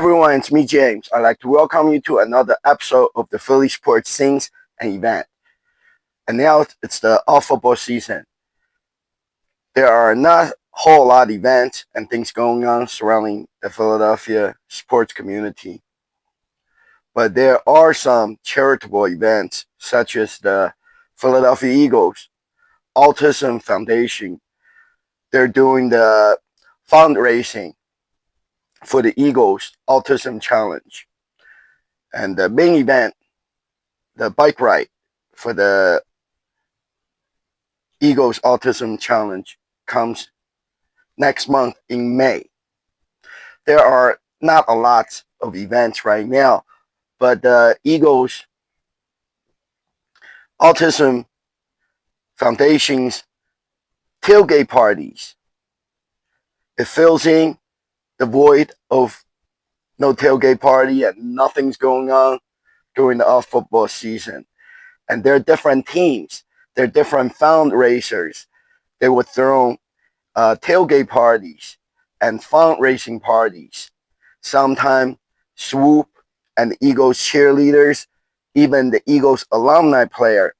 everyone, it's me, James. I'd like to welcome you to another episode of the Philly Sports Scenes and Event. And now it's the off football season. There are not a whole lot of events and things going on surrounding the Philadelphia sports community. But there are some charitable events, such as the Philadelphia Eagles Autism Foundation. They're doing the fundraising for the Eagles Autism Challenge. And the main event, the bike ride for the Eagles Autism Challenge, comes next month in May. There are not a lot of events right now, but the Eagles Autism Foundation's tailgate parties, it fills in the void of no tailgate party and nothing's going on during the off football season. And there are different teams, there are different fundraisers. They would throw tailgate parties and fundraising parties. Sometimes Swoop and the Eagles cheerleaders, even the Eagles alumni player,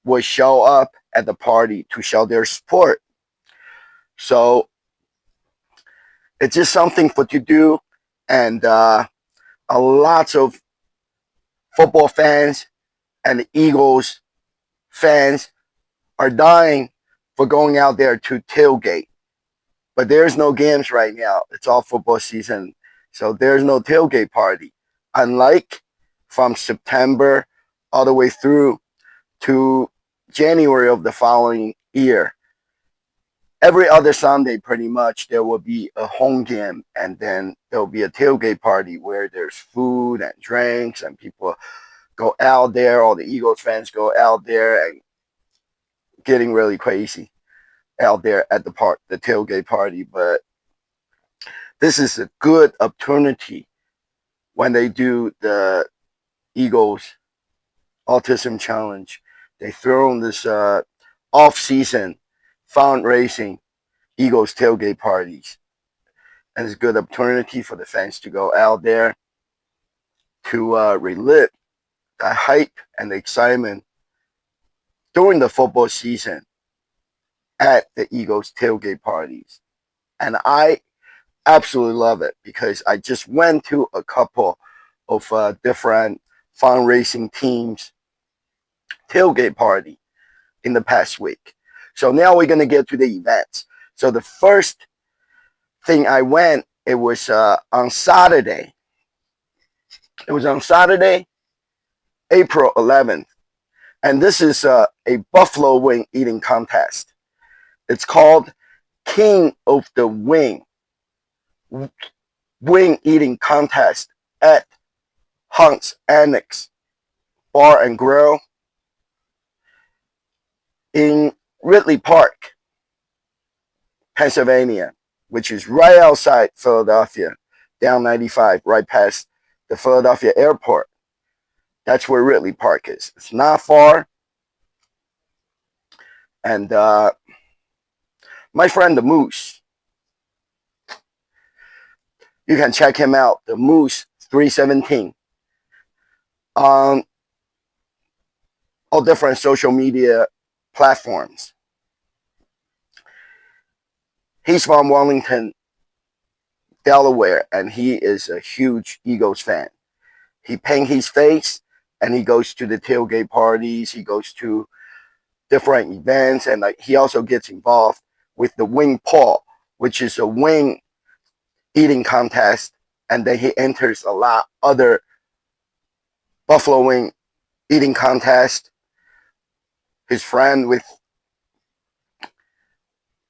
would show up at the party to show their support. So it's just something for to do, and a lot of football fans and Eagles fans are dying for going out there to tailgate. But there's no games right now. It's all football season, so there's no tailgate party. Unlike from September all the way through to January of the following year, every other Sunday, pretty much, there will be a home game, and then there will be a tailgate party where there's food and drinks, and people go out there. All the Eagles fans go out there and getting really crazy out there at the tailgate party. But this is a good opportunity when they do the Eagles Autism Challenge. They throw in this off-season fundraising Eagles tailgate parties, and it's a good opportunity for the fans to go out there to relive the hype and the excitement during the football season at the Eagles tailgate parties. And I absolutely love it because I just went to a couple of different fundraising teams tailgate party in the past week. So now we're going to get to the events. So the first thing I went, it was on Saturday. It was on Saturday, April 11th. And this is a buffalo wing eating contest. It's called King of the Wing eating contest at Hunt's Annex Bar and Grill in Ridley Park, Pennsylvania, which is right outside Philadelphia, down 95, right past the Philadelphia airport. That's where Ridley Park is. It's not far. And my friend the Moose, you can check him out, the Moose 317, on all different social media platforms. He's from Wellington, Delaware, and he is a huge Eagles fan. He paints his face, and he goes to the tailgate parties. He goes to different events, and he also gets involved with the Wing Paw, which is a wing eating contest, and then he enters a lot other buffalo wing eating contest. His friend with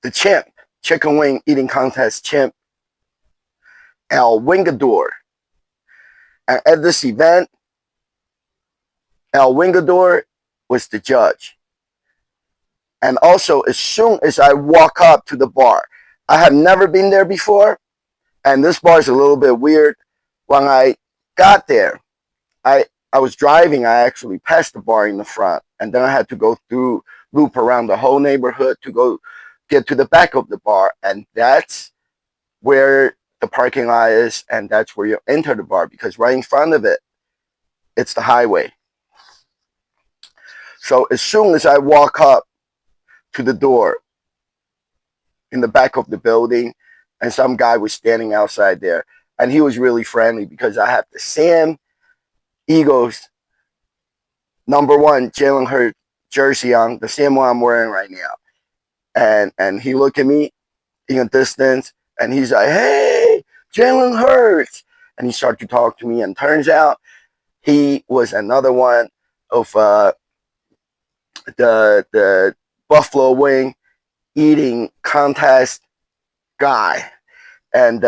the Chimp, chicken wing eating contest Chimp, El Wingador. And at this event, El Wingador was the judge. And also, as soon as I walk up to the bar, I have never been there before, and this bar is a little bit weird. When I got there, I was driving. I actually passed the bar in the front, and then I had to go loop around the whole neighborhood to go get to the back of the bar, and that's where the parking lot is, and that's where you enter the bar, because right in front of it, it's the highway. So as soon as I walk up to the door in the back of the building, and some guy was standing outside there, and he was really friendly because I have the same Eagles #1 Jalen Hurts jersey on, the same one I'm wearing right now. And he looked at me in a distance, and he's like, "Hey, Jalen Hurts," and he started to talk to me. And turns out he was another one of the buffalo wing eating contest guy. And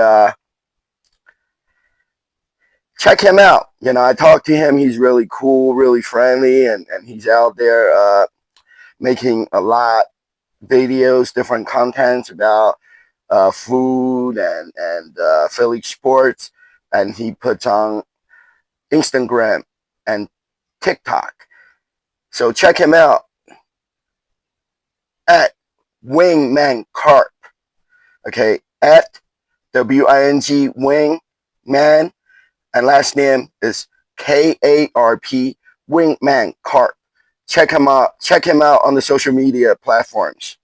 check him out. I talked to him. He's really cool, really friendly, and he's out there making a lot videos, different contents about food and Philly sports, and he puts on Instagram and TikTok. So check him out at Wingman Carp. Okay, at WING Wingman, and last name is KARP, Wingman Carp. Check him out. Check him out on the social media platforms.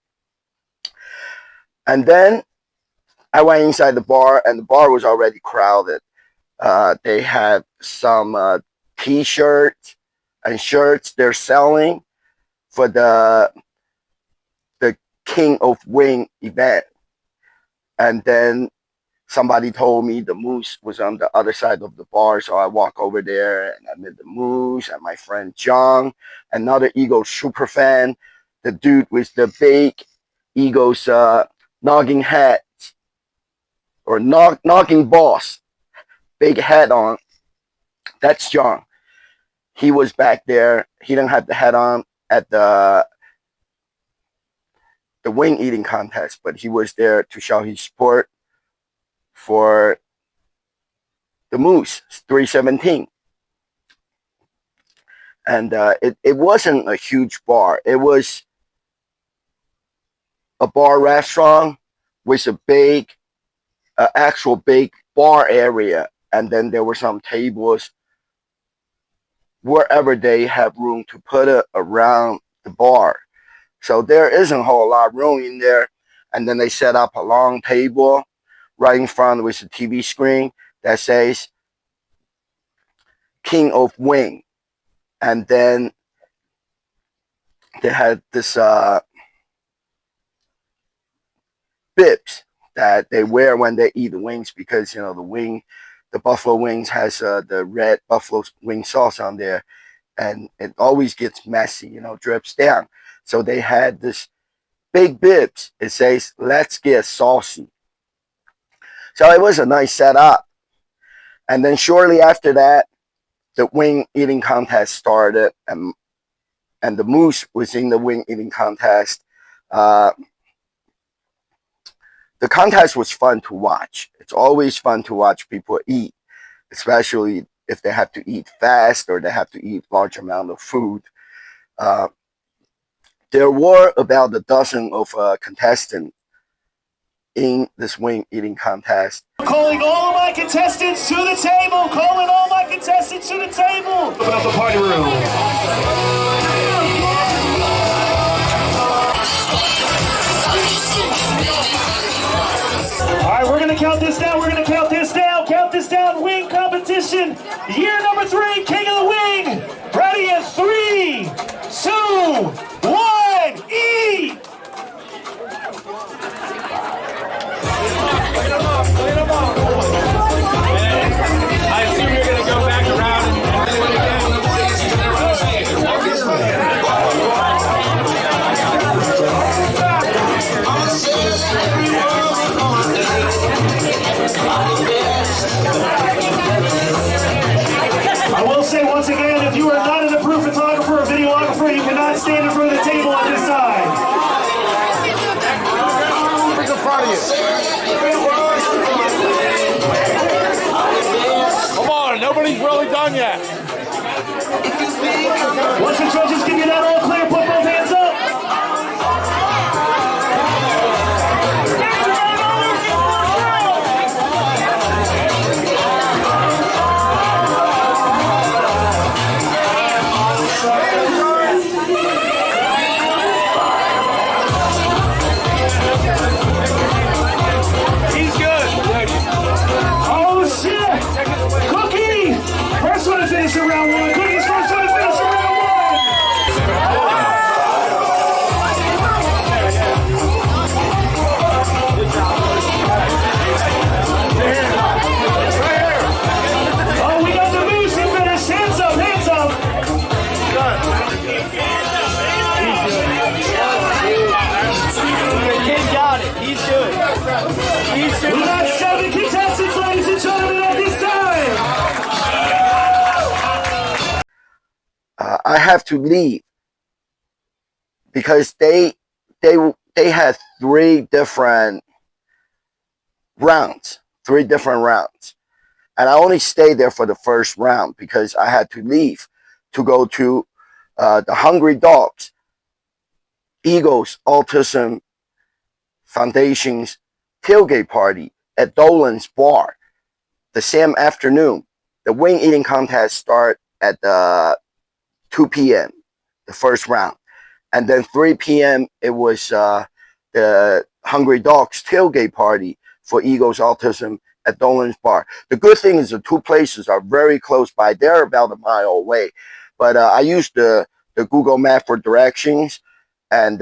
And then I went inside the bar, and the bar was already crowded. They had some T-shirts and shirts they're selling for the King of Wing event. And then somebody told me the Moose was on the other side of the bar, so I walk over there and I met the Moose and my friend John, another Eagles super fan, the dude with the big Eagles noggin hat, or noggin boss, big hat on. That's John. He was back there. He didn't have the hat on at the wing eating contest, but he was there to show his support for the Moose 317. And it wasn't a huge bar. It was a bar restaurant with a big, actual big bar area. And then there were some tables wherever they have room to put it around the bar. So there isn't a whole lot of room in there. And then they set up a long table right in front with a TV screen that says King of Wing. And then they had this bibs that they wear when they eat the wings, because the buffalo wings has the red buffalo wing sauce on there, and it always gets messy, drips down. So they had this big bibs. It says, "Let's get saucy." So it was a nice setup. And then shortly after that, the wing eating contest started, and the Moose was in the wing eating contest. The contest was fun to watch. It's always fun to watch people eat, especially if they have to eat fast or they have to eat large amount of food. There were about a dozen of contestants in this wing eating contest. Calling all of my contestants to the table. Calling all my contestants to the table. Open up the party room. All right, we're going to count this down. We're going to count this down. Count this down. Wing competition. Year number 3, King of the Wing. Ready in 3, 2, 1, eat! I assume you're going to go back around and do it again. I will say once again, if you are not an approved photographer or videographer, you cannot stand in front of the table on this side. What's in front of you? Come on, nobody's really done yet. Once the judges give you that all clear, put both hands up. We got 7 contestants, ladies and gentlemen, at this time. I have to leave because they had three different rounds, and I only stayed there for the first round because I had to leave to go to the Hungry Dogs Eagles Autism Foundation's tailgate party at Dolan's Bar the same afternoon. The wing eating contest start at 2 p.m. the first round, and then 3 p.m. it was the Hungry Dogs tailgate party for Eagles Autism at Dolan's Bar. The good thing is the two places are very close by. They're about a mile away, but I used the Google map for directions, and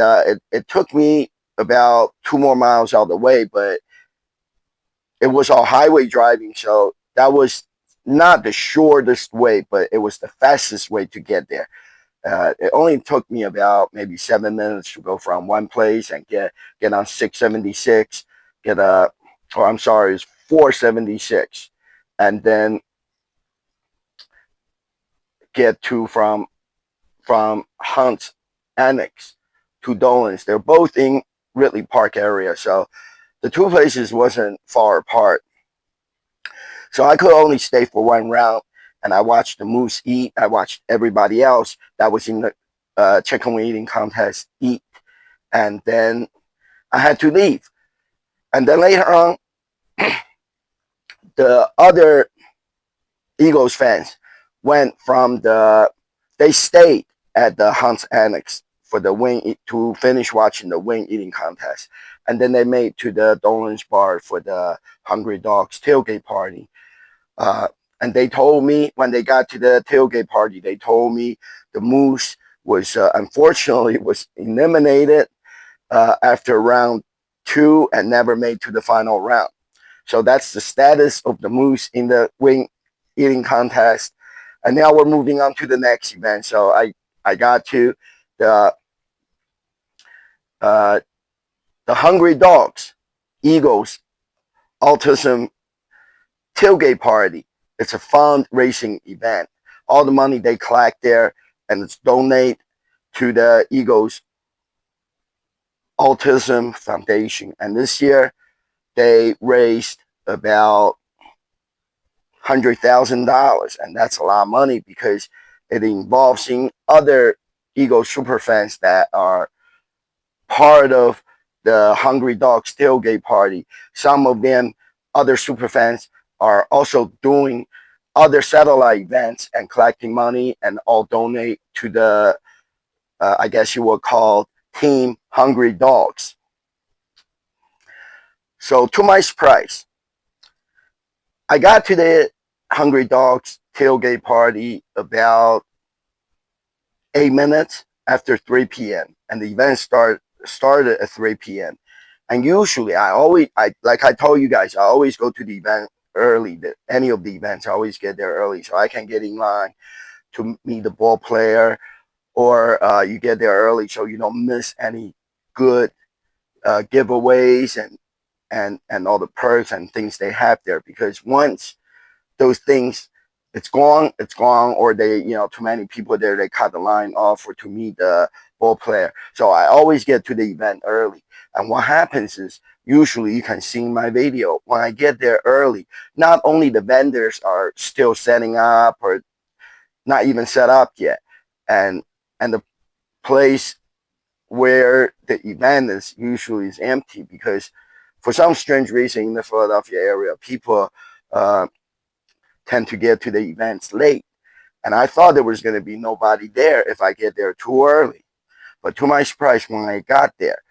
it took me about 2 more miles out of the way, but it was all highway driving, so that was not the shortest way, but it was the fastest way to get there. It only took me about maybe 7 minutes to go from one place and get on 676, it's 476, and then get to from Hunt's Annex to Dolan's. They're both in Ridley Park area, so the two places wasn't far apart. So I could only stay for one round, and I watched the moose eat. I watched everybody else that was in the chicken wing eating contest eat, and then I had to leave. And then later on, the other Eagles fans they stayed at the Hunt's Annex for the to finish watching the wing eating contest, and then they made to the Dolan's Bar for the Hungry Dogs tailgate party. And they told me when they got to the tailgate party, they told me the moose was unfortunately was eliminated after round 2 and never made to the final round. So that's the status of the moose in the wing eating contest. And now we're moving on to the next event. So I got to the Hungry Dogs Eagles Autism tailgate party. It's a fundraising event. All the money they collect there, and it's donate to the Eagles Autism Foundation. And this year, they raised about $100,000, and that's a lot of money because it involves other Eagles superfans that are part of the Hungry Dogs tailgate party. Some of them, other superfans, are also doing other satellite events and collecting money and all donate to the, I guess you would call, Team Hungry Dogs. So to my surprise, I got to the Hungry Dogs tailgate party about 8 minutes after 3 p.m. and the event started at 3 p.m. And usually like I told you guys, I always go to the event early. Any of the events, I always get there early so I can get in line to meet the ball player, or you get there early so you don't miss any good giveaways and all the perks and things they have there, because once those things it's gone, or they, too many people there, they cut the line off or to meet the ball player. So I always get to the event early. And what happens is, usually you can see in my video, when I get there early, not only the vendors are still setting up or not even set up yet, and the place where the event is usually is empty, because for some strange reason in the Philadelphia area, people tend to get to the events late. And I thought there was going to be nobody there if I get there too early. But to my surprise, when I got there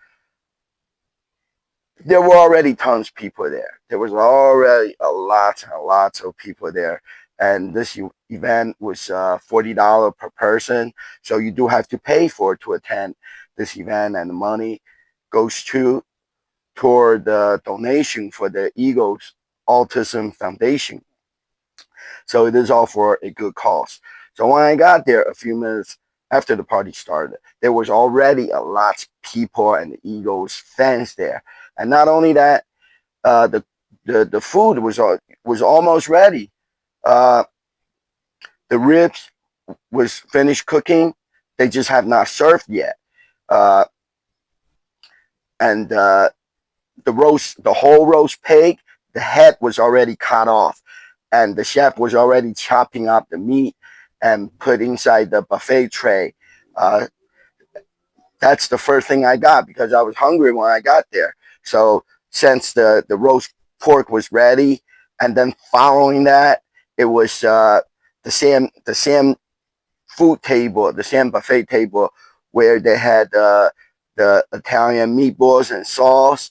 were already tons of people there. There was already a lot and lots of people there. And this event was $40 per person. So you do have to pay for it to attend this event. And the money goes toward the donation for the Eagles Autism Foundation. So it is all for a good cause. So when I got there a few minutes after the party started, there was already a lot of people and the Eagles fans there. And not only that, the the food was almost ready. Uh, the ribs was finished cooking. They just have not served yet. Uh, and the whole roast pig, the head was already cut off, and the chef was already chopping up the meat and put inside the buffet tray. Uh, that's the first thing I got because I was hungry when I got there. So since the roast pork was ready, and then following that, it was the same food table, the same buffet table where they had the Italian meatballs and sauce,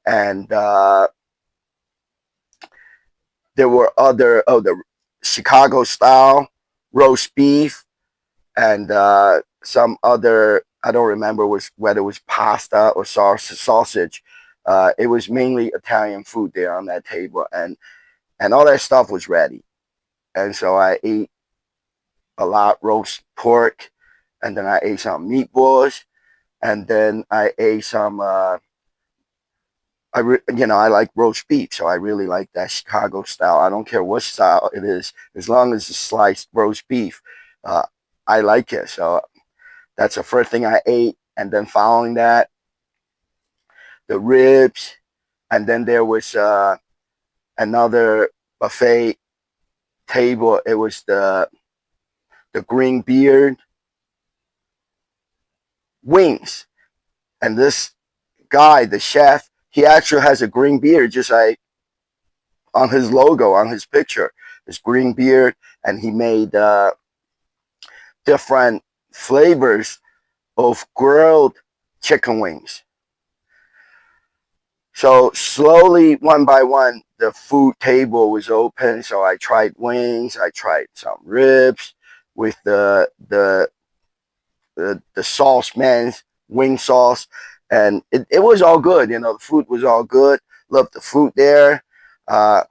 and there were other the Chicago style roast beef and some other, I don't remember whether it was pasta or sausage. It was mainly Italian food there on that table, and all that stuff was ready. And so I ate a lot roast pork, and then I ate some meatballs, and then I ate some. I like roast beef, so I really like that Chicago style. I don't care what style it is, as long as it's sliced roast beef. Uh, I like it. So that's the first thing I ate, and then following that, the ribs, and then there was another buffet table. It was the green beard wings, and this guy, the chef, he actually has a green beard, just like on his logo, on his picture, his green beard, and he made different flavors of grilled chicken wings. So slowly, one by one, the food table was open. So I tried wings, I tried some ribs with the sauce man's wing sauce, and it was all good. The food was all good. Loved the food there. Uh,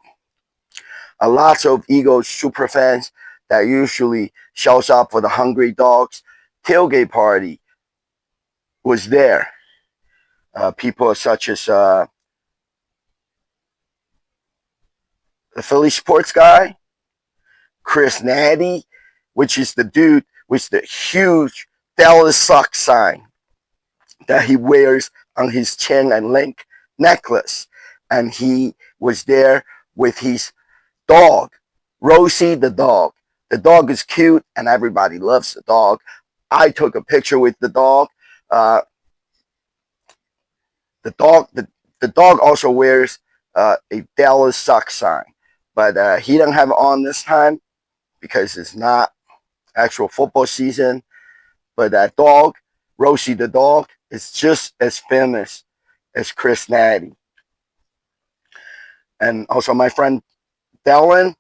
a lots of Eagles super fans that usually shows up for the Hungry Dogs tailgate party was there. People such as the Philly sports guy, Chris Natty, which is the dude with the huge Dalla sign that he wears on his chain and link necklace. And he was there with his dog, Rosie the dog. The dog is cute and everybody loves the dog. I took a picture with the dog. Uh, the dog also wears a Dallas Sox sign, but he don't have it on this time because it's not actual football season. But that dog, Rosie the dog, is just as famous as Chris Natty. And also my friend Dallin,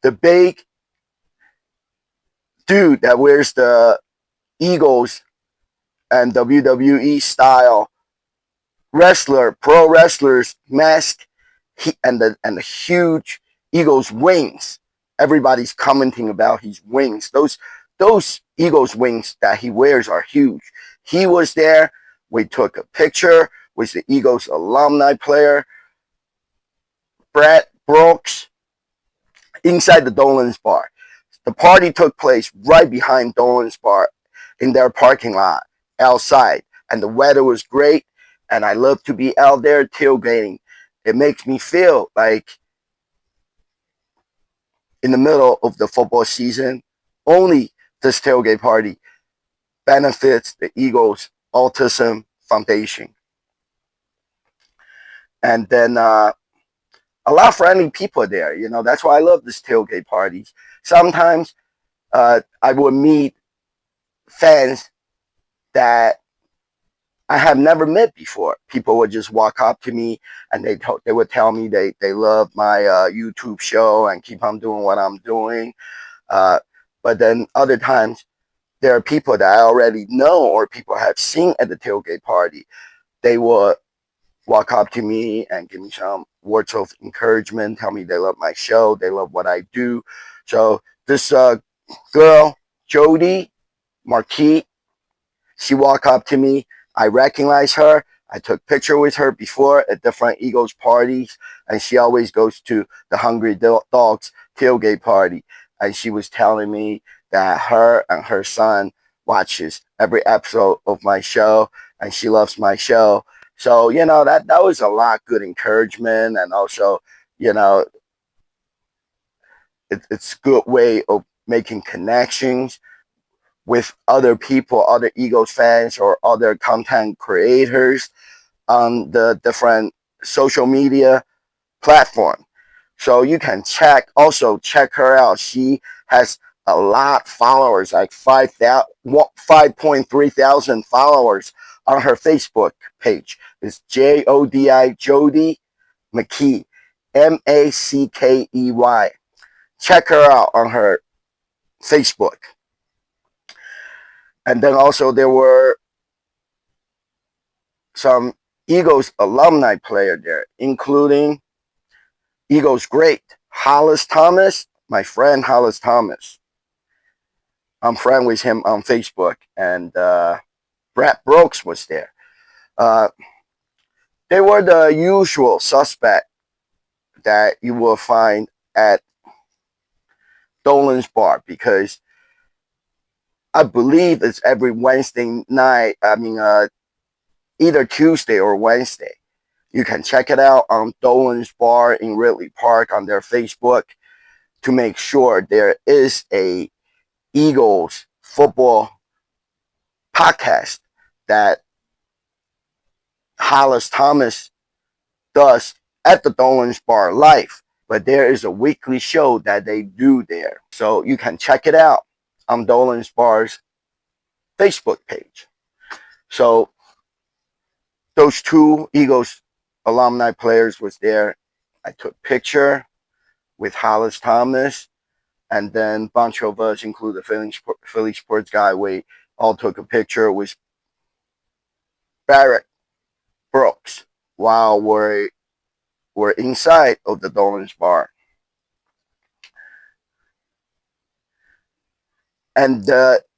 the big dude that wears the Eagles and WWE style pro wrestlers mask, and the huge Eagles wings. Everybody's commenting about his wings. Those Eagles wings that he wears are huge. He was there. We took a picture with the Eagles alumni player, Brett Brooks, inside the Dolan's bar. The party took place right behind Dolan's bar in their parking lot outside, and the weather was great, and I love to be out there tailgating. It makes me feel like in the middle of the football season, only this tailgate party benefits the Eagles Autism Foundation. And then a lot of friendly people there. That's why I love this tailgate parties. Sometimes I would meet fans that I have never met before. People would just walk up to me and they would tell me they love my YouTube show and keep on doing what I'm doing. But then other times there are people that I already know or people have seen at the tailgate party. They will walk up to me and give me some words of encouragement, tell me they love my show, they love what I do. So this girl, Jody Marquis, she walked up to me. I recognize her. I took picture with her before at different Eagles parties, and she always goes to the Hungry Dogs tailgate party. And she was telling me that her and her son watches every episode of my show, and she loves my show. So that was a lot good encouragement, and also you know it's a good way of making connections with other people, other Eagles fans, or other content creators on the different social media platform. So you can check her out. She has a lot of followers, like 5.3 thousand followers on her Facebook page. It's Jodi McKey, Mackey. Check her out on her Facebook. And then also there were some Eagles alumni player there, including Eagles great Hollis Thomas, my friend Hollis Thomas. I'm friend with him on Facebook, and Brett Brooks was there. Uh, they were the usual suspect that you will find at Dolan's Bar, because I believe it's every Wednesday night. Either Tuesday or Wednesday. You can check it out on Dolan's Bar in Ridley Park on their Facebook to make sure there is a Eagles football podcast that Hollis Thomas does at the Dolan's Bar live. But there is a weekly show that they do there. So you can check it out on Dolan's Bar's Facebook page. So those two Eagles alumni players was there. I took picture with Hollis Thomas, and then a bunch of us, including the Philly sports guy, we all took a picture with Barrett Brooks while we're inside of the Dolan's Bar. And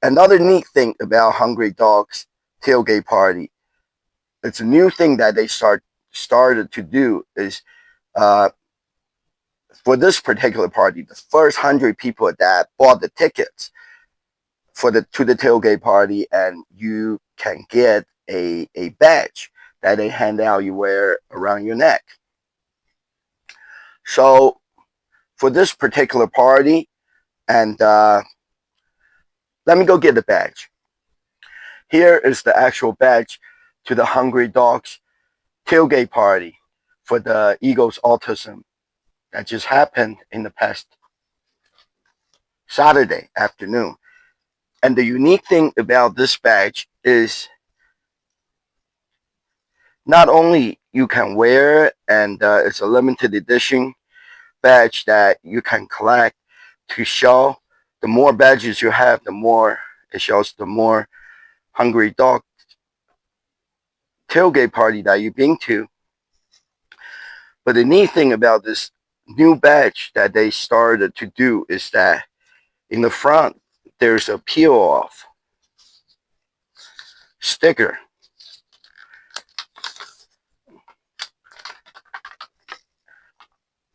another neat thing about Hungry Dogs tailgate party, it's a new thing that they started to do is for this particular party, the first 100 people that bought the tickets to the tailgate party, and you can get a badge that they hand out, you wear around your neck. So for this particular party, and let me go get the badge. Here is the actual badge to the Hungry Dogs tailgate party for the Eagles Autism that just happened in the past Saturday afternoon. And the unique thing about this badge is not only you can wear it, and it's a limited edition badge that you can collect to show. The more badges you have, the more it shows the more Hungry Dog tailgate party that you've been to. But the neat thing about this new badge that they started to do is that in the front there's a peel off sticker.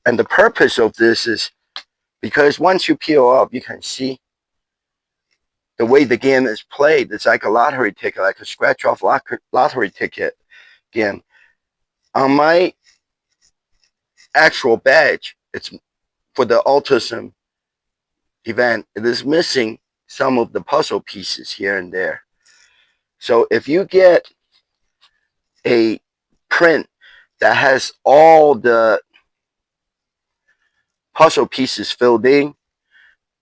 And the purpose of this is because once you peel off, you can see the way the game is played. It's like a lottery ticket, like a scratch off lottery ticket game. On my actual badge, it's for the autism event. It is missing some of the puzzle pieces here and there. So if you get a print that has all the puzzle pieces filled in,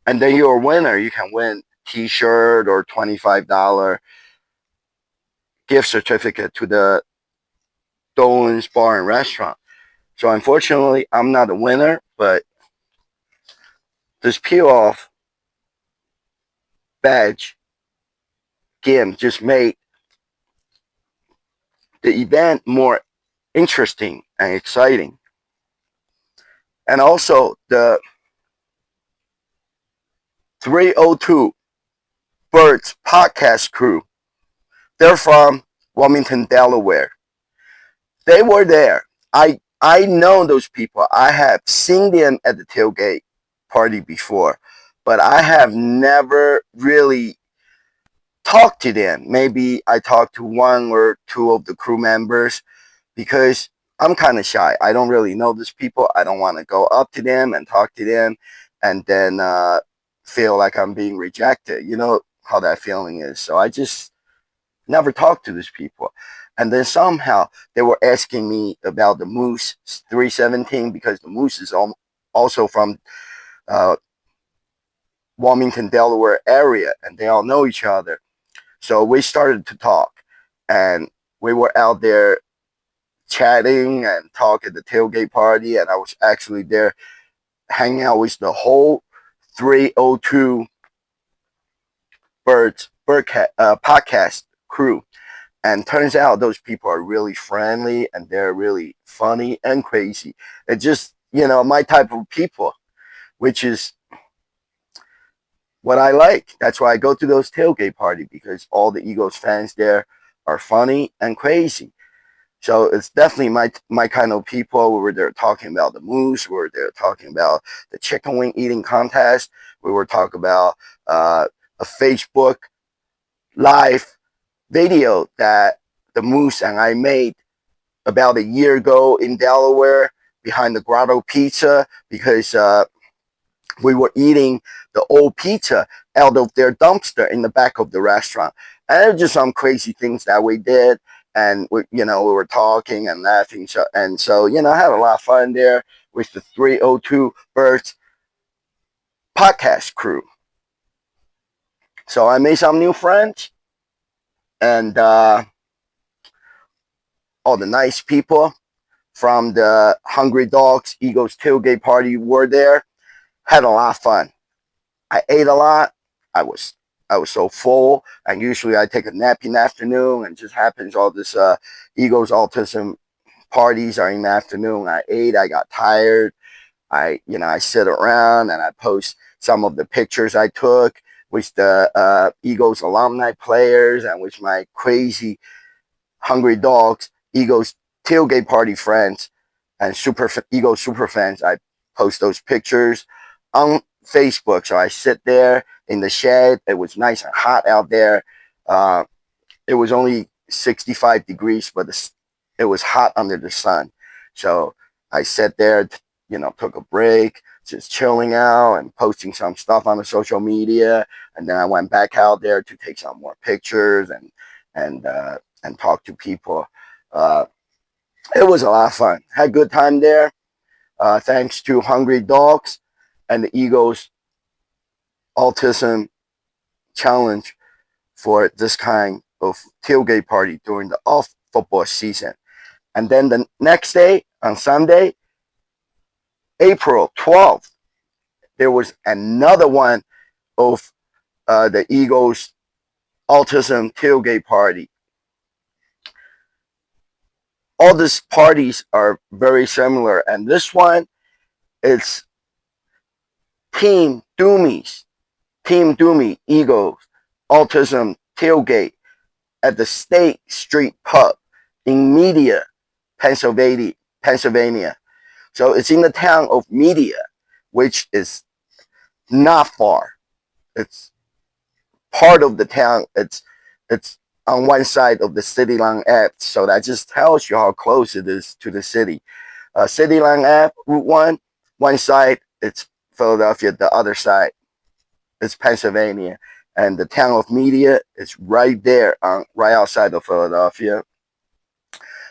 and then you're a winner, you can win t-shirt or $25 gift certificate to the Dolan's Bar and Restaurant. So unfortunately, I'm not a winner, but this peel off badge game just made the event more interesting and exciting. And also the 302 Birds podcast crew, they're from Wilmington, Delaware. They were there. I know those people. I have seen them at the tailgate party before, but I have never really talked to them. Maybe I talked to one or two of the crew members because I'm kind of shy. I don't really know these people. I don't want to go up to them and talk to them and then feel like I'm being rejected. You know how that feeling is. So I just never talked to these people. And then somehow they were asking me about the Moose 317 because the Moose is also from uh, Wilmington, Delaware area, and they all know each other. So we started to talk, and we were out there chatting and talk at the tailgate party, and I was actually there hanging out with the whole 302 podcast crew. And turns out those people are really friendly and they're really funny and crazy. It's just, my type of people, which is what I like. That's why I go to those tailgate parties because all the Eagles fans there are funny and crazy. So it's definitely my kind of people. We were there talking about the moose. We were there talking about the chicken wing eating contest. We were talking about a Facebook live video that the moose and I made about a year ago in Delaware behind the Grotto Pizza because we were eating the old pizza out of their dumpster in the back of the restaurant. And it was just some crazy things that we did. And we were talking and laughing. So, I had a lot of fun there with the 302 Birds podcast crew. So I made some new friends and all the nice people from the Hungry Dogs Eagles tailgate party were there. Had a lot of fun. I ate a lot. I was I was so full, and usually I take a nap in the afternoon, and just happens all this Eagles autism parties are in the afternoon. I ate. I got tired. I sit around and I post some of the pictures I took with the Eagles alumni players and with my crazy Hungry Dogs Eagles tailgate party friends and Eagles super fans. I post those pictures on Facebook. So I sit there in the shed. It was nice and hot out there. Uh, it was only 65 degrees, but it was hot under the sun. So I sat there, took a break, just chilling out and posting some stuff on the social media. And then I went back out there to take some more pictures and talk to people. Uh, it was a lot of fun. Had a good time there. Thanks to Hungry Dogs and the Eagles Autism Challenge for this kind of tailgate party during the off football season. And then the next day, on Sunday, April 12th, there was another one of the Eagles Autism Tailgate Party. All these parties are very similar, and this one is Team Doomy Eagles Autism Tailgate at the State Street Pub in Media, Pennsylvania. So it's in the town of Media, which is not far. It's part of the town. It's on one side of the City Line Ave, so that just tells you how close it is to the city. City Line Ave, Route one side it's Philadelphia, the other side it's Pennsylvania, and the town of Media is right there, right outside of Philadelphia.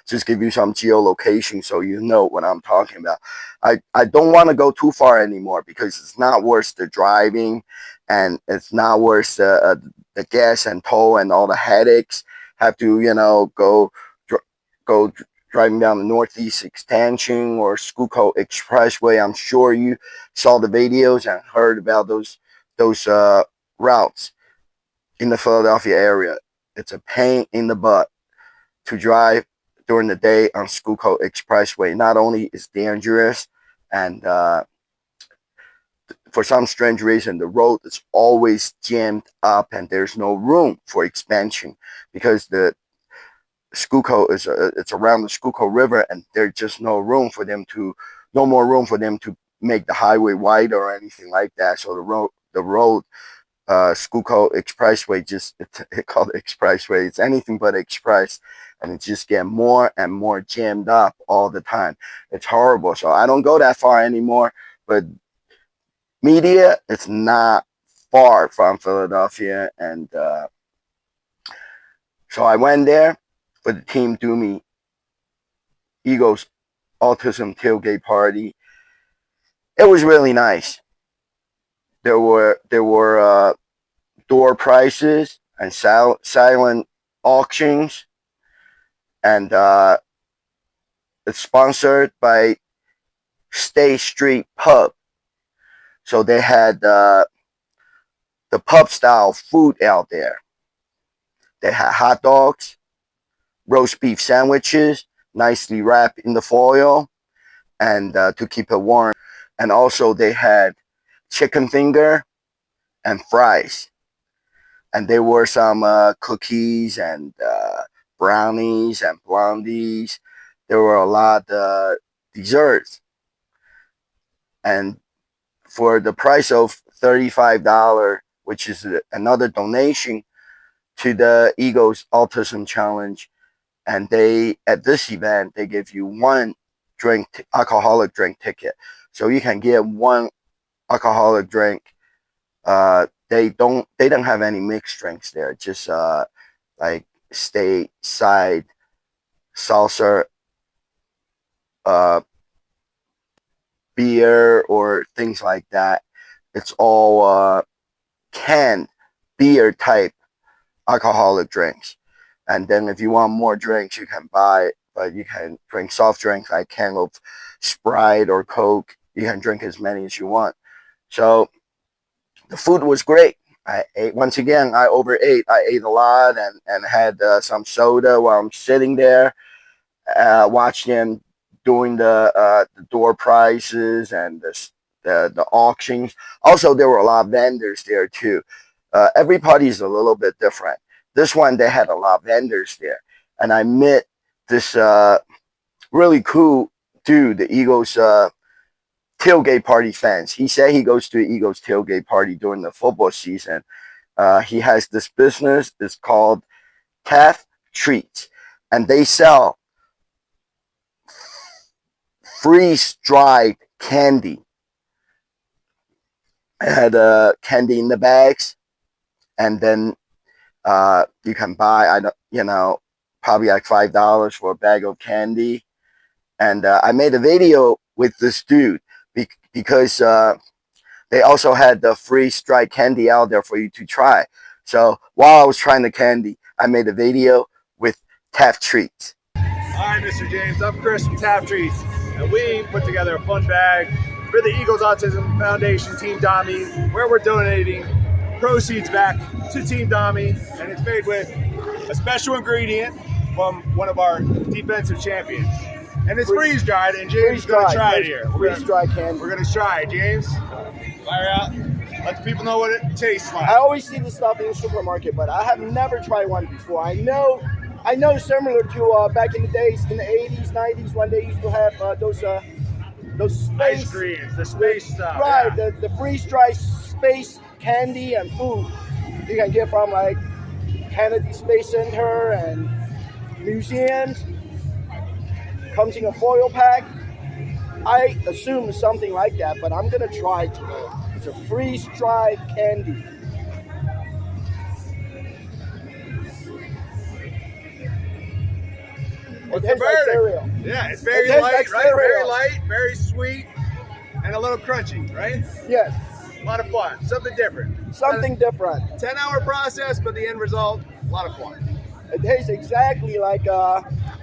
Just give you some geolocation so you know what I'm talking about. I don't want to go too far anymore because it's not worth the driving and it's not worth the gas and toll and all the headaches. Have to, go driving down the Northeast Extension or Schuylkill Expressway. I'm sure you saw the videos and heard about those routes in the Philadelphia area. It's a pain in the butt to drive during the day on Schuylkill Expressway. Not only is dangerous, and for some strange reason, the road is always jammed up, and there's no room for expansion because Schuylkill is it's around the Schuylkill River, and there's just no more room for them to make the highway wider or anything like that. So the road Schuylkill Expressway, just it called Expressway. It's anything but express, and it's just getting more and more jammed up all the time. It's horrible. So I don't go that far anymore. But Media, it's not far from Philadelphia, and so I went there for the Team Doomy Eagles Autism Tailgate Party. It was really nice. There were door prizes and silent auctions, and it's sponsored by State Street Pub. So they had the pub style food out there. They had hot dogs, roast beef sandwiches, nicely wrapped in the foil, and to keep it warm. And also they had chicken finger and fries. And there were some cookies and brownies and blondies. There were a lot of desserts. And for the price of $35, which is another donation to the Eagles Autism Challenge, and at this event they give you one alcoholic drink ticket, so you can get one alcoholic drink. They don't have any mixed drinks there, just like stateside salsa, beer or things like that. It's all canned beer type alcoholic drinks. And then if you want more drinks, you can buy it, but you can drink soft drinks like can of Sprite or Coke. You can drink as many as you want. So the food was great. I ate, once again, I overate. I ate a lot and had some soda while I'm sitting there, watching doing the door prizes and the auctions. Also, there were a lot of vendors there too. Every party is a little bit different. This one, they had a lot of vendors there. And I met this really cool dude, the Eagles tailgate party fans. He said he goes to the Eagles tailgate party during the football season. He has this business. It's called Taft Treats. And they sell freeze-dried candy. I had candy in the bags, and then you can buy, probably like $5 for a bag of candy. And I made a video with this dude because they also had the freeze-dried candy out there for you to try. So while I was trying the candy, I made a video with Taft Treats. Hi, Mr. James. I'm Chris from Taft Treats, and we put together a fun bag for the Eagles Autism Foundation, Team Dami, where we're donating proceeds back to Team Dami, and it's made with a special ingredient from one of our defensive champions. And it's freeze-dried, and James is going to try it here. Freeze-dried candy. We're going to try it, James. Fire out. Let the people know what it tastes like. I always see this stuff in the supermarket, but I have never tried one before. I know similar to back in the days, in the 80s, 90s, when they used to have those space ice creams, the space stuff. Right, yeah. the freeze-dried space candy and food you can get from like Kennedy Space Center and museums. Comes in a foil pack. I assume it's something like that, but I'm gonna try it today. It's a freeze-dried candy. What's It the tastes like verdict? cereal. Yeah, it's very It tastes light, like right? cereal. Very light, very sweet, and a little crunchy, right? Yes, A lot of fun, something different. something different. 10-hour process, but the end result, a lot of fun. It tastes exactly like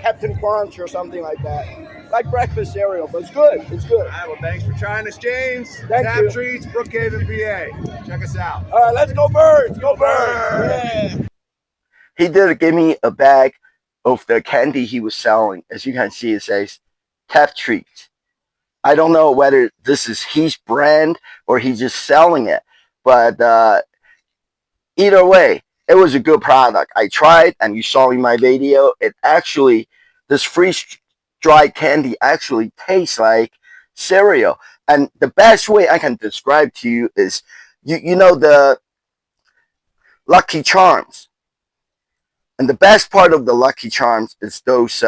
Captain Crunch or something like that. Like breakfast cereal, but it's good. It's good. All right, well, thanks for trying us, James. Thank Taft you. Treats, Brookhaven, PA. Check us out. All right, let's go Birds. Go Birds. Yeah. He did give me a bag of the candy he was selling. As you can see, it says Taft Treats. I don't know whether this is his brand or he's just selling it, but either way, it was a good product. I tried, and you saw in my video, it actually, this freeze-dried candy actually tastes like cereal. And the best way I can describe to you is, you know the Lucky Charms. And the best part of the Lucky Charms is those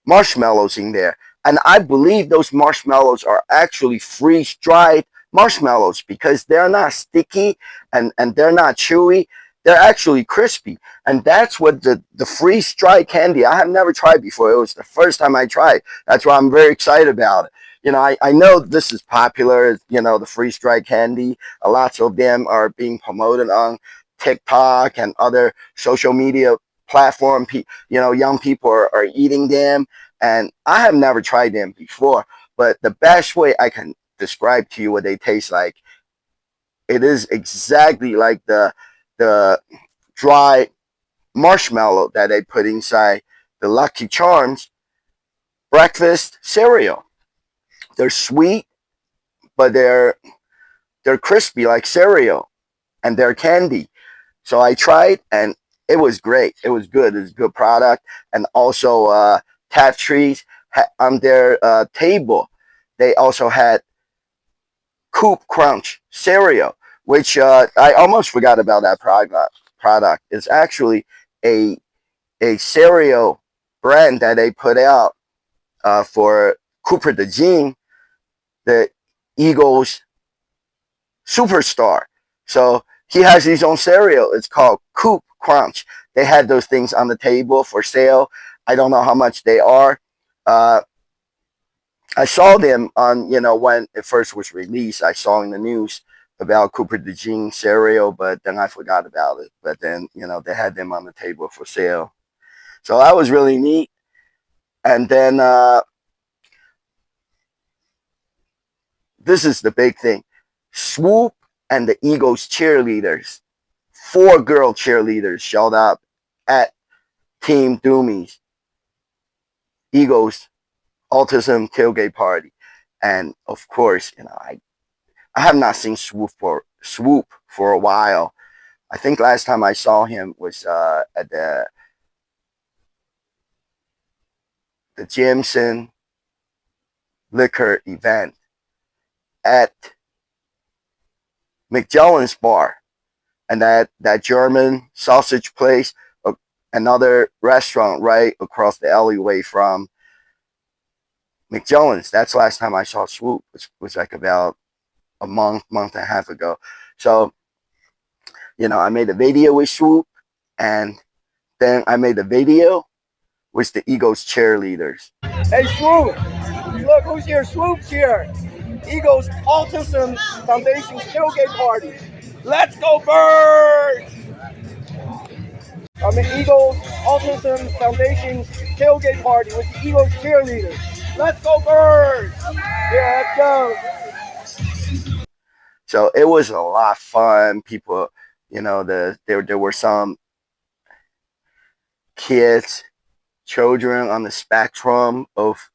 marshmallows in there. And I believe those marshmallows are actually freeze-dried marshmallows because they're not sticky and they're not chewy. They're actually crispy. And that's what the freeze-dried candy, I have never tried before. It was the first time I tried. That's why I'm very excited about it. You know, I know this is popular, you know, the freeze-dried candy. Lots of them are being promoted on TikTok and other social media platform. You know, young people are eating them, and I have never tried them before. But the best way I can describe to you what they taste like, it is exactly like the dry marshmallow that they put inside the Lucky Charms breakfast cereal. They're sweet, but they're crispy like cereal, and they're candy. So I tried, and it was great. It was good. It's a good product. And also, Tapestries on their table, they also had Coop Crunch cereal, which I almost forgot about that product. It's actually a cereal brand that they put out for Cooper DeJean, the Eagles superstar. So he has his own cereal. It's called Coop Crunch. They had those things on the table for sale. I don't know how much they are. I saw them on, you know, when it first was released. I saw in the news about Cooper DeJean cereal, but then I forgot about it. But then, you know, they had them on the table for sale. So that was really neat. And then this is the big thing. Swoop and the Eagles cheerleaders, 4 girl cheerleaders showed up at Team Doomy's Eagles autism tailgate party. And of course, you know, I have not seen Swoop for a while. I think last time I saw him was at the Jameson liquor event at McJellen's bar, and that German sausage place, another restaurant right across the alleyway from McJellen's. That's the last time I saw Swoop, which was like about a month and a half ago. So, you know, I made a video with Swoop, and then I made a video with the Eagles cheerleaders. Hey, Swoop! Look who's here. Swoop's here. Eagles Autism Foundation tailgate party. Let's go, Birds! I'm at Eagles Autism Foundation tailgate party with the Eagles cheerleaders. Let's go, Birds! Yeah, let's go. So it was a lot of fun. People, you know, there were some kids, children on the spectrum of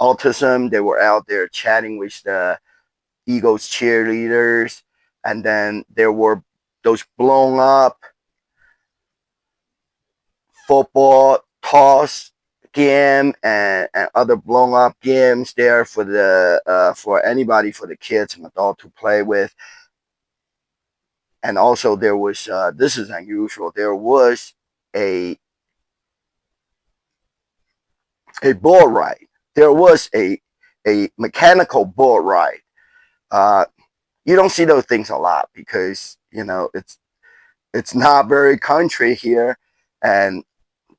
autism. They were out there chatting with the Eagles cheerleaders, and then there were those blown up football toss game and other blown up games there for the for anybody, for the kids and adults to play with. And also there was this is unusual, there was a bull ride. There was a mechanical bull ride. You don't see those things a lot because, you know, it's not very country here, and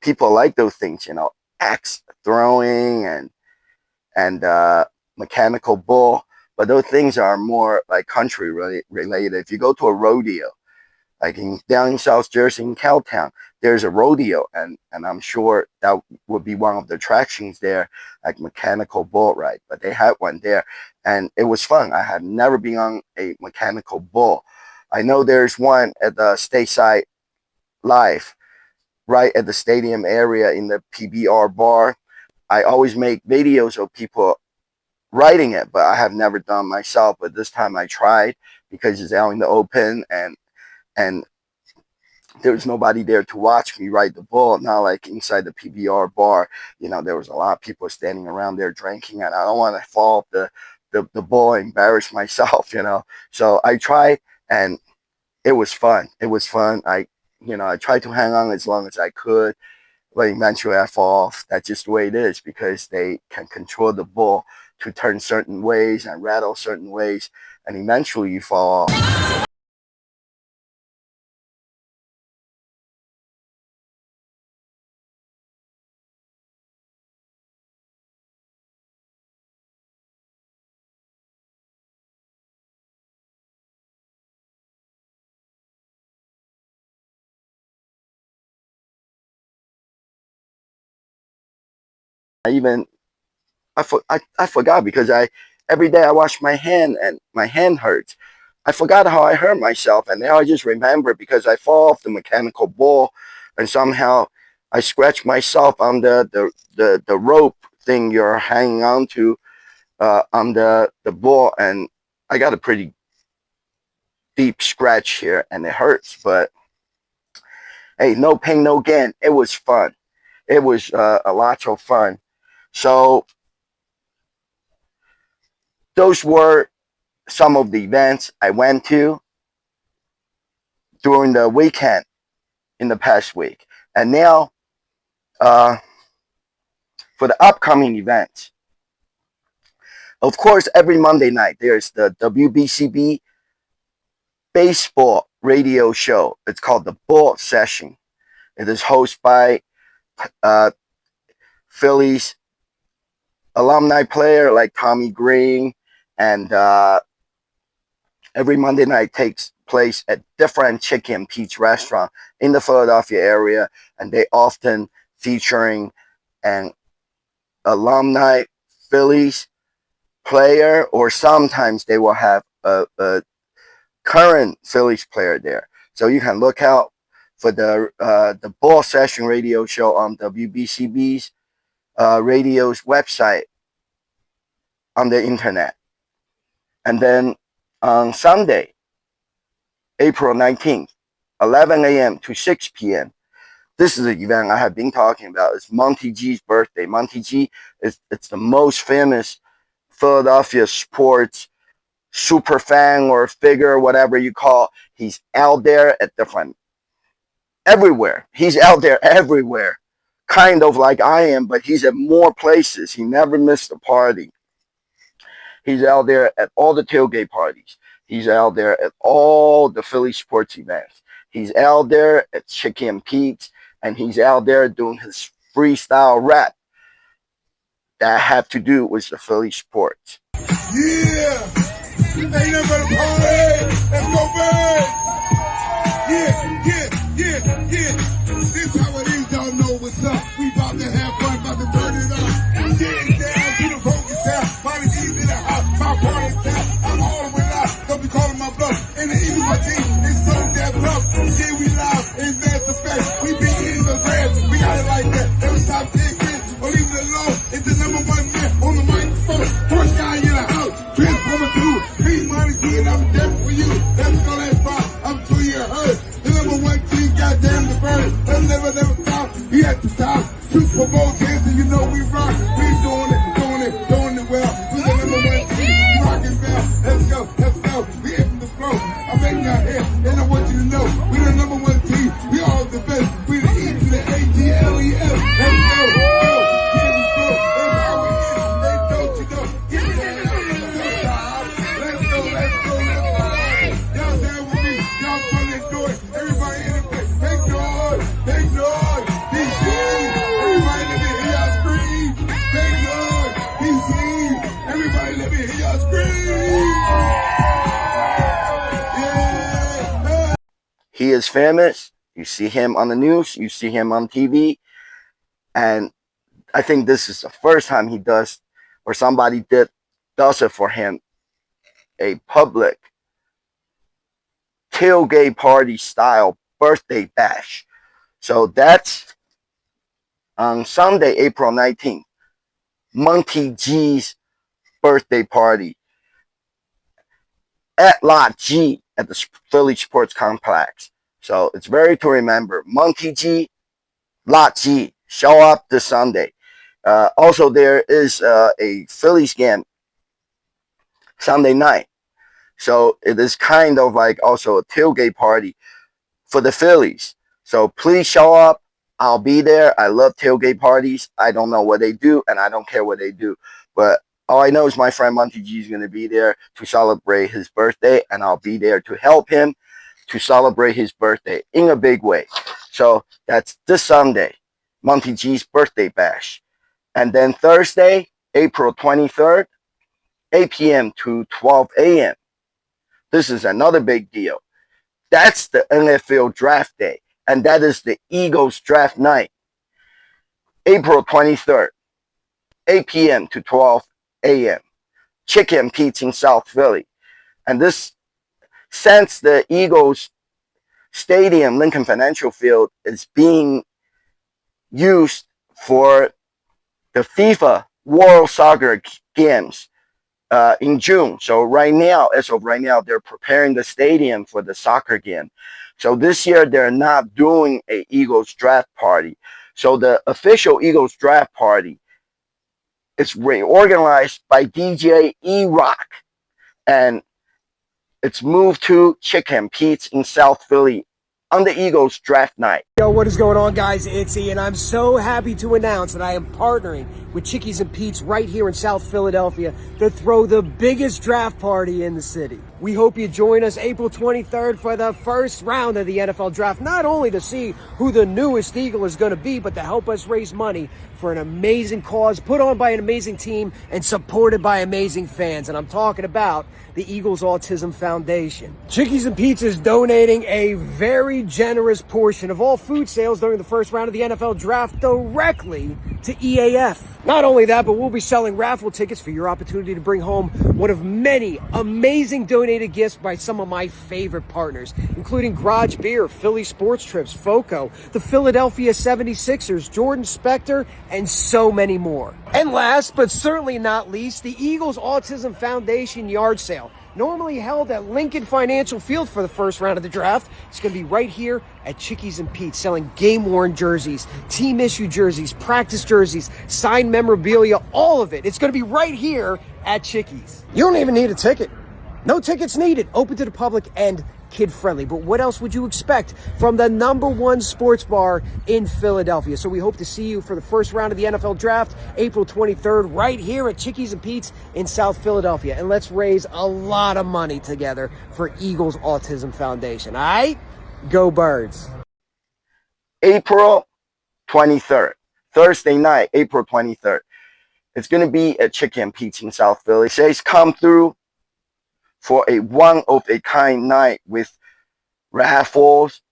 people like those things, you know, axe throwing and mechanical bull. But those things are more like country related. If you go to a rodeo, like down in South Jersey in Cowtown, there's a rodeo, and I'm sure that would be one of the attractions there, like mechanical bull ride. But they had one there, and it was fun. I had never been on a mechanical bull. I know there's one at the Stateside Live, right at the stadium area in the PBR bar. I always make videos of people riding it, but I have never done myself. But this time I tried because it's out in the open, and there was nobody there to watch me ride the bull. Not like inside the PBR bar, there was a lot of people standing around there drinking, and I don't want to fall off the bull and embarrass myself. So I tried, and it was fun. It was fun. I tried to hang on as long as I could, but eventually I fall off. That's just the way it is, because they can control the bull to turn certain ways and rattle certain ways, and eventually you fall off. I even I forgot, because I every day I wash my hand and my hand hurts. I forgot how I hurt myself, and now I just remember, because I fall off the mechanical bull, and somehow I scratched myself on the rope thing you're hanging on to, on the bull, and I got a pretty deep scratch here, and it hurts. But hey, no pain, no gain. It was fun. It was a lot of fun. So those were some of the events I went to during the weekend in the past week. And now, uh, for the upcoming events, of course, every Monday night there's the WBCB baseball radio show. It's called the Bull Session. It is hosted by uh, Phillies alumni player like Tommy Green, and every Monday night takes place at different chicken and peach restaurant in the Philadelphia area, and they often featuring an alumni Phillies player, or sometimes they will have a current Phillies player there. So you can look out for the Ball Session radio show on WBCB's radio's website on the internet. And then on Sunday, April 19th, 11 a.m. to 6 p.m., this is an event I have been talking about. It's Monty G's birthday. Monty G it's the most famous Philadelphia sports super fan or figure, whatever you call. He's out there at different everywhere. He's out there everywhere, kind of like I am, but he's at more places. He never missed a party. He's out there at all the tailgate parties. He's out there at all the Philly sports events. He's out there at Chicken and Pete's, and he's out there doing his freestyle rap that have to do with the Philly sports. Yeah, ain't nothing but a party. Let's go back. Yeah. This how it is, y'all know what's up. We about to have fun, about to turn it up. Getting down to the focus town. Money G's in the house, my party town. I'm all the way live, don't be calling my bluff. And the Eagles, my team, is so damn tough. Yeah, we live, and that's the fact. We be eating the grass, we got it like that. Never stop taking, or leave it alone. It's the number one man on the microphone. First guy in the house, Transformer 2. Free Money G, and I'm there for you. Let's go, let's rock. I'm 2 years hurt. The number one team, goddamn the bird. Let's never stop. He at the top. Super Bowl chance, and you know we rock. We doing it well. We the number one team. We rockin' bell. Let's go. We hitting the flow. I'm making our head, and I want you to know we the number one team. We all the best. We the E to the A-T-L-E-S. Let's go. Get the flow. That's how we get it. They don't you know. Get it out. Let's go. Y'all stand with me. Y'all fun and do it. Everybody in the place. Make noise. DC. Everybody let me hear y'all scream. Make noise. DC. Everybody let me hear y'all scream. Yeah. He is famous. You see him on the news. You see him on TV. And I think this is the first time he does, or somebody does it for him, a public tailgate party style birthday bash. So that's on Sunday, April 19th, Monty G's birthday party at Lot G at the Philly Sports Complex. So it's very to remember. Monkey G, Lot G, show up this Sunday. Also, there is a Phillies game Sunday night. So it is kind of like also a tailgate party for the Phillies. So please show up. I'll be there. I love tailgate parties. I don't know what they do, and I don't care what they do. But all I know is my friend Monty G is going to be there to celebrate his birthday, and I'll be there to help him to celebrate his birthday in a big way. So that's this Sunday, Monty G's birthday bash. And then Thursday, April 23rd, 8 p.m. to 12 a.m. This is another big deal. That's the NFL draft day, and that is the Eagles draft night, April 23rd, 8 p.m. to 12 a.m. Chicken Pete's in South Philly. And this, since the Eagles Stadium, Lincoln Financial Field, is being used for the FIFA World Soccer Games in June. So right now, as of right now, they're preparing the stadium for the soccer game. So this year, they're not doing a Eagles draft party. So the official Eagles draft party is reorganized by DJ E-Rock. And it's moved to Chicken Pete's in South Philly on the Eagles draft night. Yo, what is going on, guys? It's Ian. I'm so happy to announce that I am partnering with Chickies and Pete's right here in South Philadelphia to throw the biggest draft party in the city. We hope you join us April 23rd for the first round of the NFL draft, not only to see who the newest Eagle is going to be, but to help us raise money for an amazing cause put on by an amazing team and supported by amazing fans. And I'm talking about the Eagles Autism Foundation. Chickies and Pete's is donating a very generous portion of all food sales during the first round of the NFL draft directly to EAF. Not only that, but we'll be selling raffle tickets for your opportunity to bring home one of many amazing donated gifts by some of my favorite partners, including Garage Beer, Philly Sports Trips, FOCO, the Philadelphia 76ers, Jordan Spector, and so many more. And last, but certainly not least, the Eagles Autism Foundation yard sale. Normally held at Lincoln Financial Field for the first round of the draft. It's going to be right here at Chickies and Pete's, selling game-worn jerseys, team-issue jerseys, practice jerseys, signed memorabilia, all of it. It's going to be right here at Chickies. You don't even need a ticket. No tickets needed. Open to the public and kid-friendly. But what else would you expect from the #1 sports bar in Philadelphia? So we hope to see you for the first round of the NFL draft, April 23rd, right here at Chickies and Pete's in South Philadelphia. And let's raise a lot of money together for Eagles Autism Foundation. All right? Go Birds. April 23rd, Thursday night, April 23rd. It's going to be at Chicken Pete's in South Philly. It says come through for a one-of-a-kind night with raffles,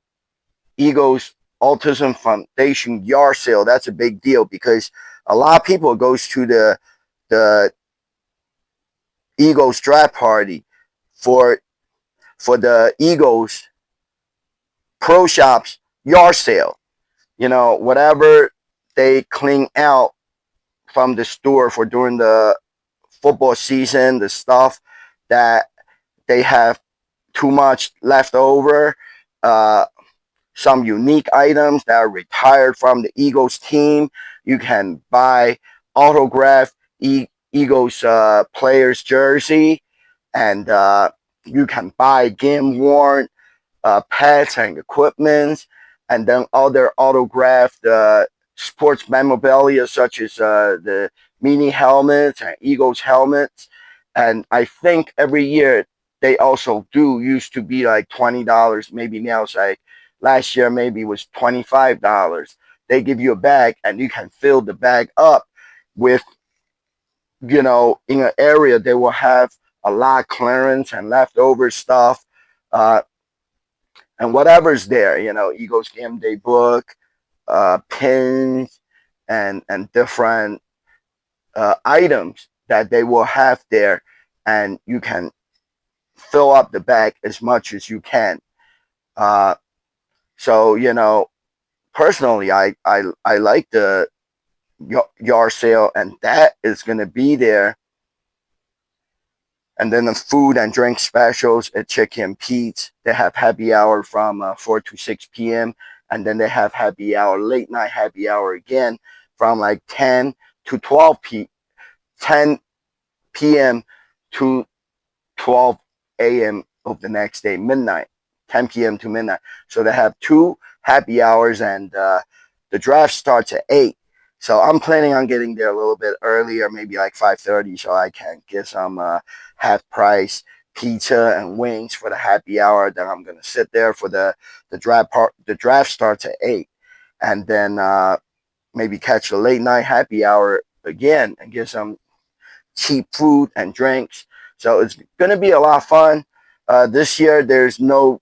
Eagles Autism Foundation yard sale. That's a big deal because a lot of people goes to the Eagles draft party for the Eagles Pro Shops yard sale. You know, whatever they clean out from the store for during the football season, the stuff that they have too much left over, some unique items that are retired from the Eagles team. You can buy autographed Eagles players jersey, and you can buy game-worn pets and equipment, and then other autographed sports memorabilia such as the mini helmets and Eagles helmets. And I think every year they also used to be like $20. Maybe now it's like last year maybe it was $25. They give you a bag and you can fill the bag up with, you know, in an area they will have a lot of clearance and leftover stuff. And whatever's there, you know, Eagles game day book, pins, and different items that they will have there, and you can fill up the bag as much as you can. So, you know, personally, I like the yard sale, and that is going to be there And then the food and drink specials at Chicken and Pete's. They have happy hour from 4 to 6 p.m. And then they have happy hour, late night happy hour again from like 10 to 10 p.m. to 12 a.m. of the next day, midnight, 10 p.m. to midnight. So they have 2 happy hours, and the draft starts at 8. So I'm planning on getting there a little bit earlier, maybe like 5:30, so I can get some half price pizza and wings for the happy hour. Then I'm gonna sit there for the draft part. The draft starts at 8, and then maybe catch a late night happy hour again and get some cheap food and drinks. So it's gonna be a lot of fun. This year there's no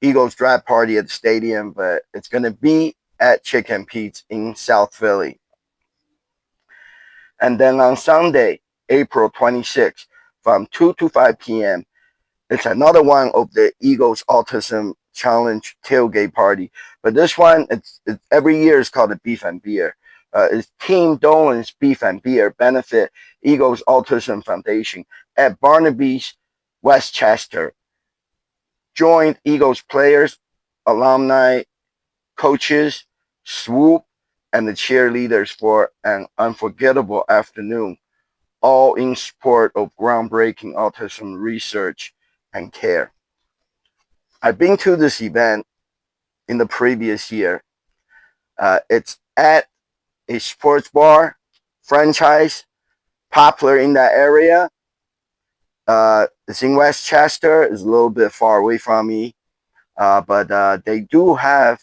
Eagles draft party at the stadium, but it's gonna be at Chicken Pete's in South Philly. And then on Sunday, April 26th, from 2 to 5 p.m., it's another one of the Eagles Autism Challenge tailgate party. But this one, it's every year is called the Beef and Beer. It's Team Dolan's Beef and Beer benefit Eagles Autism Foundation at Barnaby's Westchester. Join Eagles players, alumni, coaches, swoop, and the cheerleaders for an unforgettable afternoon, all in support of groundbreaking autism research and care. I've been to this event in the previous year. It's at a sports bar franchise popular in that area. It's in Westchester. It's a little bit far away from me, but they do have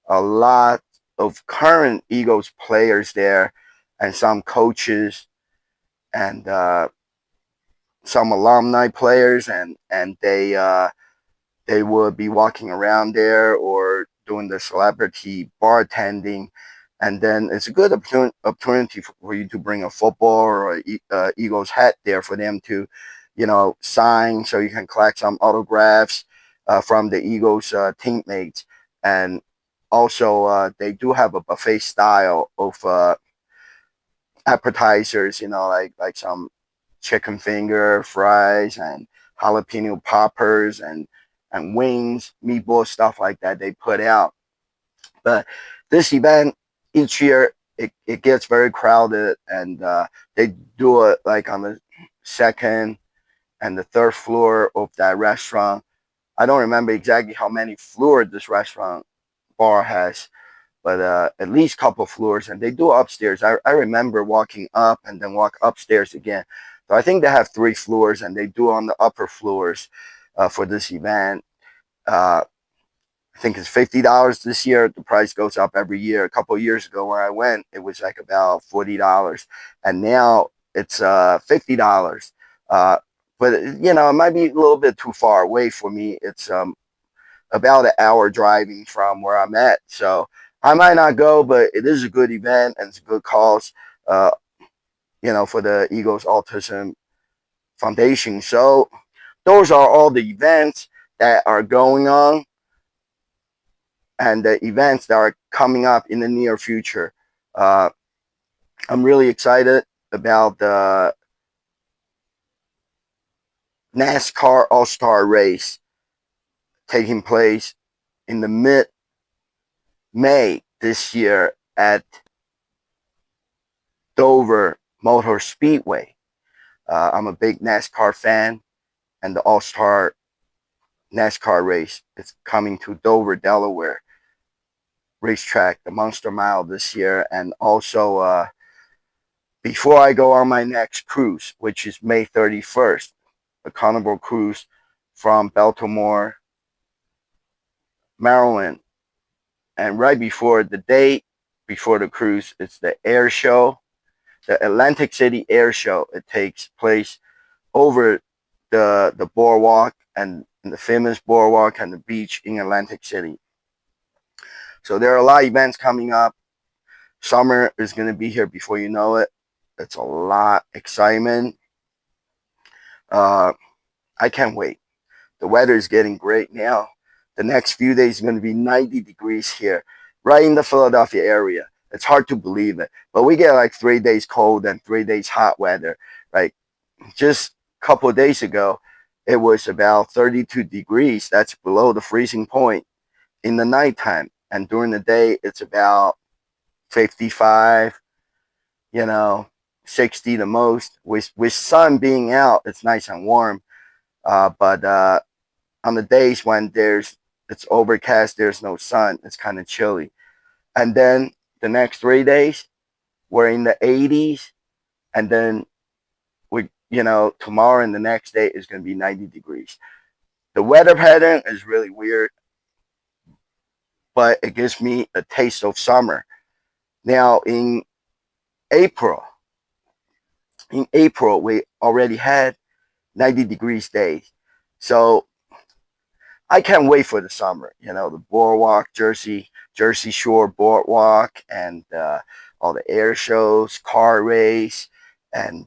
a lot of current Eagles players there, and some coaches, and some alumni players, and they would be walking around there or doing the celebrity bartending. And then it's a good opportunity for you to bring a football or a Eagles hat there for them to, sign, so you can collect some autographs from the Eagles teammates. And also, they do have a buffet style of appetizers, like some chicken finger, fries, and jalapeno poppers, and wings, meatball, stuff like that they put out. But this event each year, it gets very crowded, and they do it like on the second and the third floor of that restaurant. I don't remember exactly how many floors this restaurant bar has, but at least a couple floors, and they do upstairs. I remember walking up and then walk upstairs again. So I think they have 3 floors, and they do on the upper floors for this event. I think it's $50 this year. The price goes up every year. A couple of years ago when I went, it was like about $40, and now it's $50. But it might be a little bit too far away for me. It's about an hour driving from where I'm at, so I might not go. But it is a good event, and it's a good cause, for the Eagles Autism Foundation. So those are all the events that are going on, and the events that are coming up in the near future. I'm really excited about the NASCAR All-Star race taking place in the mid-May this year at Dover Motor Speedway. I'm a big NASCAR fan, and the All-Star NASCAR race is coming to Dover, Delaware racetrack, the Monster Mile this year. And also, before I go on my next cruise, which is May 31st, the Carnival cruise from Baltimore, Maryland, and right before the day before the cruise, it's the air show, the Atlantic City Air Show. It takes place over the boardwalk, and the famous boardwalk and the beach in Atlantic City. So there are a lot of events coming up. Summer is going to be here before you know it. It's a lot of excitement. I can't wait. The weather is getting great now. The next few days is going to be 90 degrees here, right in the Philadelphia area. It's hard to believe it, but we get like 3 days cold and 3 days hot weather. Like, just couple of days ago, it was about 32 degrees. That's below the freezing point in the nighttime. And during the day, it's about 55, 60 the most. With sun being out, it's nice and warm. But on the days when it's overcast, there's no sun, it's kind of chilly. And then the next 3 days, we're in the 80s, and then tomorrow and the next day is going to be 90 degrees. The weather pattern is really weird, but it gives me a taste of summer. Now April, in April, we already had 90 degrees days. So I can't wait for the summer. The boardwalk, Jersey Shore boardwalk, and all the air shows, car race, and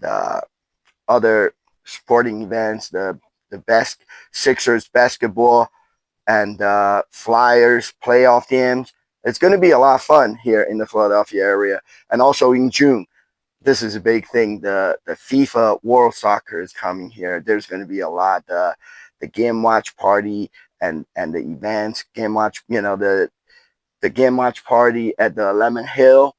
other sporting events, the best Sixers basketball and Flyers playoff games. It's going to be a lot of fun here in the Philadelphia area. And also in June, this is a big thing. The FIFA World Soccer is coming here. There's going to be a lot. The game watch party and the events, game watch, the game watch party at the Lemon Hill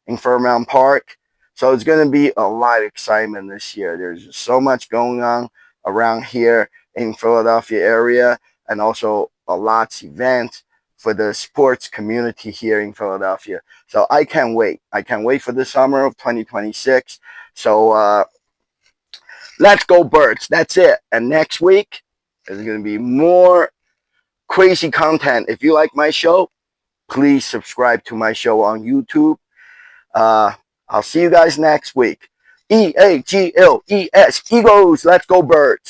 in Fairmount Park. So it's going to be a lot of excitement this year. There's just so much going on around here in Philadelphia area, and also a lot of events for the sports community here in Philadelphia. So I can't wait. I can't wait for the summer of 2026. So let's go Birds. That's it. And next week, there's going to be more crazy content. If you like my show, please subscribe to my show on YouTube. I'll see you guys next week. EAGLES, Eagles, let's go Birds.